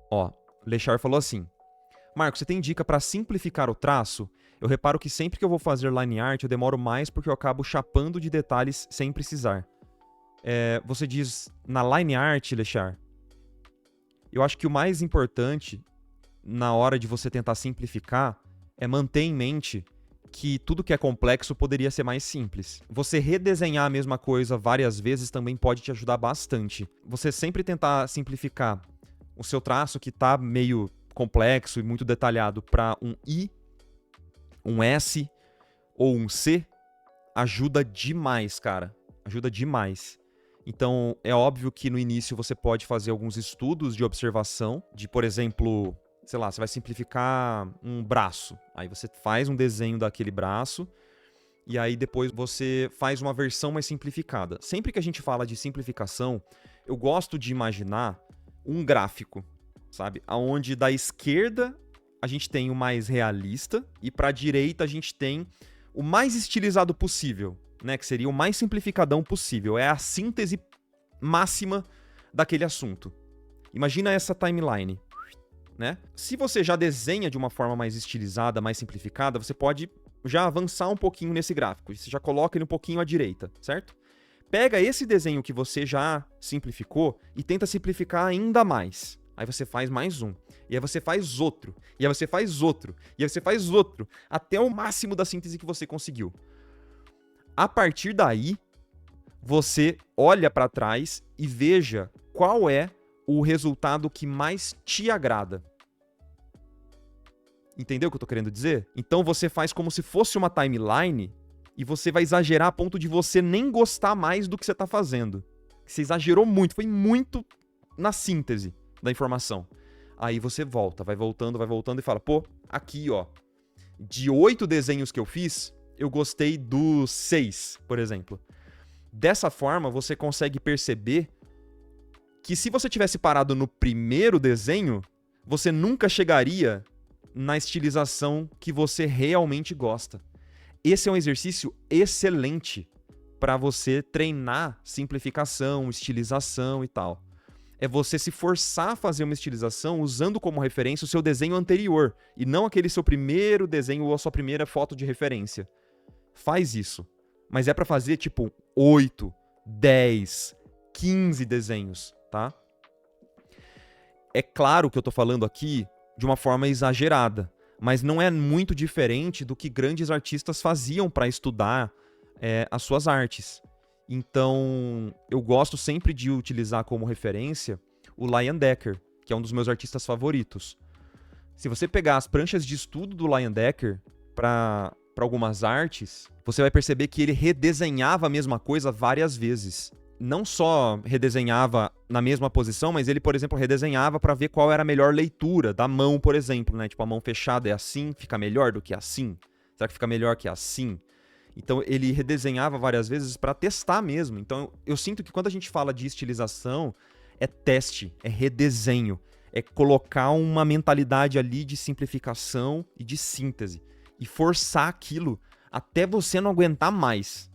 Ó, Lechar falou assim: Marco, você tem dica para simplificar o traço? Eu reparo que sempre que eu vou fazer line art, eu demoro mais porque eu acabo chapando de detalhes sem precisar. Você diz na line art, Lechar, eu acho que o mais importante na hora de você tentar simplificar é manter em mente que tudo que é complexo poderia ser mais simples. Você redesenhar a mesma coisa várias vezes também pode te ajudar bastante. Você sempre tentar simplificar o seu traço que está meio complexo e muito detalhado para um I, um S ou um C, ajuda demais, cara. Ajuda demais. Então, é óbvio que no início você pode fazer alguns estudos de observação, de, por exemplo, sei lá, você vai simplificar um braço. Aí você faz um desenho daquele braço e aí depois você faz uma versão mais simplificada. Sempre que a gente fala de simplificação, eu gosto de imaginar um gráfico, sabe? Aonde da esquerda a gente tem o mais realista e para a direita a gente tem o mais estilizado possível, né? Que seria o mais simplificadão possível. É a síntese máxima daquele assunto. Imagina essa timeline, né? Se você já desenha de uma forma mais estilizada, mais simplificada, você pode já avançar um pouquinho nesse gráfico. Você já coloca ele um pouquinho à direita, certo? Pega esse desenho que você já simplificou e tenta simplificar ainda mais. Aí você faz mais um. E aí você faz outro. E aí você faz outro. E aí você faz outro. Até o máximo da síntese que você conseguiu. A partir daí, você olha para trás e veja qual é o resultado que mais te agrada. Entendeu o que eu tô querendo dizer? Então você faz como se fosse uma timeline e você vai exagerar a ponto de você nem gostar mais do que você tá fazendo. Você exagerou muito, foi muito na síntese da informação. Aí você volta, vai voltando e fala, pô, aqui ó, de 8 desenhos que eu fiz, eu gostei dos 6, por exemplo. Dessa forma, você consegue perceber que se você tivesse parado no primeiro desenho, você nunca chegaria na estilização que você realmente gosta. Esse é um exercício excelente para você treinar simplificação, estilização e tal. É você se forçar a fazer uma estilização usando como referência o seu desenho anterior, e não aquele seu primeiro desenho ou a sua primeira foto de referência. Faz isso. Mas é para fazer tipo 8, 10, 15 desenhos, tá? É claro que eu tô falando aqui de uma forma exagerada, mas não é muito diferente do que grandes artistas faziam para estudar as suas artes. Então, eu gosto sempre de utilizar como referência o Leyendecker, que é um dos meus artistas favoritos. Se você pegar as pranchas de estudo do Leyendecker para algumas artes, você vai perceber que ele redesenhava a mesma coisa várias vezes. Não só redesenhava na mesma posição, mas ele, por exemplo, redesenhava para ver qual era a melhor leitura da mão, por exemplo, né? Tipo, a mão fechada é assim, fica melhor do que assim? Será que fica melhor que assim? Então, ele redesenhava várias vezes para testar mesmo. Então, eu sinto que quando a gente fala de estilização, é teste, é redesenho, é colocar uma mentalidade ali de simplificação e de síntese. E forçar aquilo até você não aguentar mais.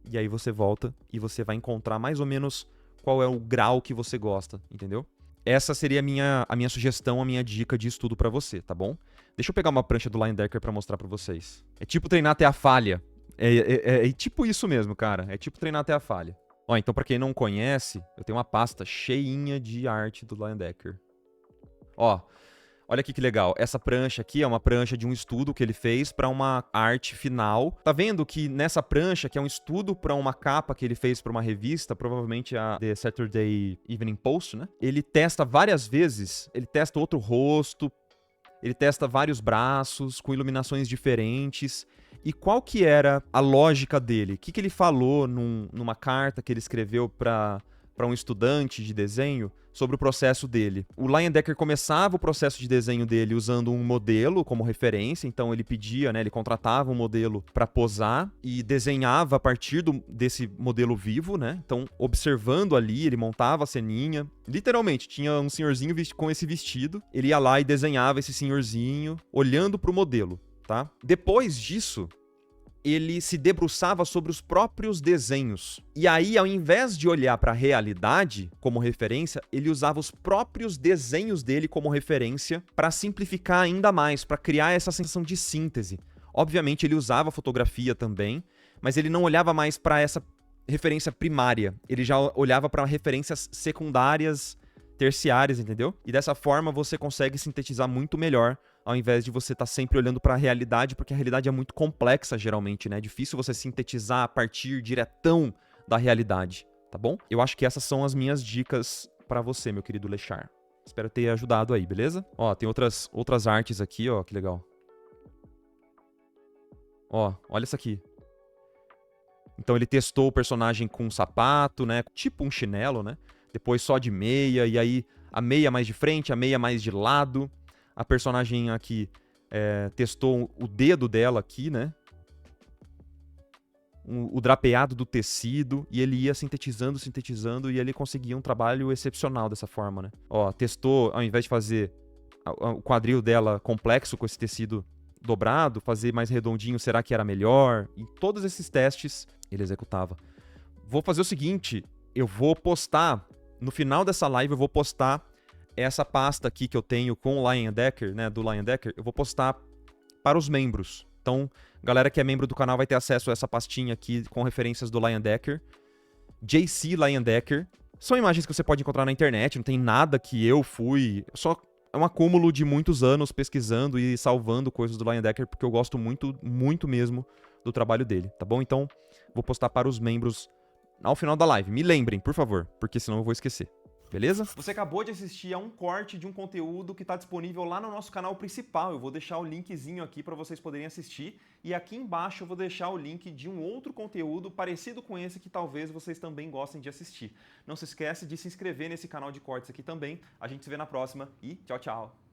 E aí você volta e você vai encontrar mais ou menos qual é o grau que você gosta, entendeu? Essa seria a minha sugestão, a minha dica de estudo pra você, tá bom? Deixa eu pegar uma prancha do Leyendecker pra mostrar pra vocês. É tipo treinar até a falha. É tipo isso mesmo, cara. É tipo treinar até a falha. Ó, então pra quem não conhece, eu tenho uma pasta cheinha de arte do Leyendecker. Ó, olha aqui que legal. Essa prancha aqui é uma prancha de um estudo que ele fez para uma arte final. Tá vendo que nessa prancha, que é um estudo para uma capa que ele fez para uma revista, provavelmente a The Saturday Evening Post, né? Ele testa várias vezes, ele testa outro rosto, ele testa vários braços com iluminações diferentes. E qual que era a lógica dele? O que ele falou numa carta que ele escreveu para um estudante de desenho sobre o processo dele? O Leyendecker começava o processo de desenho dele usando um modelo como referência, então ele pedia, né, ele contratava um modelo para posar e desenhava a partir desse modelo vivo, né? Então, observando ali, ele montava a ceninha. Literalmente, tinha um senhorzinho com esse vestido, ele ia lá e desenhava esse senhorzinho olhando para o modelo, tá? Depois disso, ele se debruçava sobre os próprios desenhos. E aí, ao invés de olhar para a realidade como referência, ele usava os próprios desenhos dele como referência para simplificar ainda mais, para criar essa sensação de síntese. Obviamente, ele usava fotografia também, mas ele não olhava mais para essa referência primária. Ele já olhava para referências secundárias, terciárias, entendeu? E dessa forma você consegue sintetizar muito melhor, ao invés de você estar sempre olhando para a realidade, porque a realidade é muito complexa geralmente, né? É difícil você sintetizar a partir diretão da realidade, tá bom? Eu acho que essas são as minhas dicas para você, meu querido Lechar. Espero ter ajudado aí, beleza? Ó, tem outras artes aqui, ó, que legal. Ó, olha isso aqui. Então ele testou o personagem com um sapato, né? Tipo um chinelo, né? Depois só de meia, e aí a meia mais de frente, a meia mais de lado. A personagem aqui testou o dedo dela aqui, né? O drapeado do tecido, e ele ia sintetizando, e ele conseguia um trabalho excepcional dessa forma, né? Ó, testou, ao invés de fazer o quadril dela complexo com esse tecido dobrado, fazer mais redondinho, será que era melhor? Em todos esses testes, ele executava. Vou fazer o seguinte, eu vou postar, no final dessa live eu vou postar essa pasta aqui que eu tenho com o Leyendecker, né, do Leyendecker, eu vou postar para os membros. Então, galera que é membro do canal vai ter acesso a essa pastinha aqui com referências do Leyendecker. JC Leyendecker. São imagens que você pode encontrar na internet, não tem nada que eu fui... Só é um acúmulo de muitos anos pesquisando e salvando coisas do Leyendecker, porque eu gosto muito, muito mesmo do trabalho dele, tá bom? Então, vou postar para os membros ao final da live. Me lembrem, por favor, porque senão eu vou esquecer. Beleza? Você acabou de assistir a um corte de um conteúdo que está disponível lá no nosso canal principal. Eu vou deixar o linkzinho aqui para vocês poderem assistir. E aqui embaixo eu vou deixar o link de um outro conteúdo parecido com esse que talvez vocês também gostem de assistir. Não se esquece de se inscrever nesse canal de cortes aqui também. A gente se vê na próxima e tchau, tchau!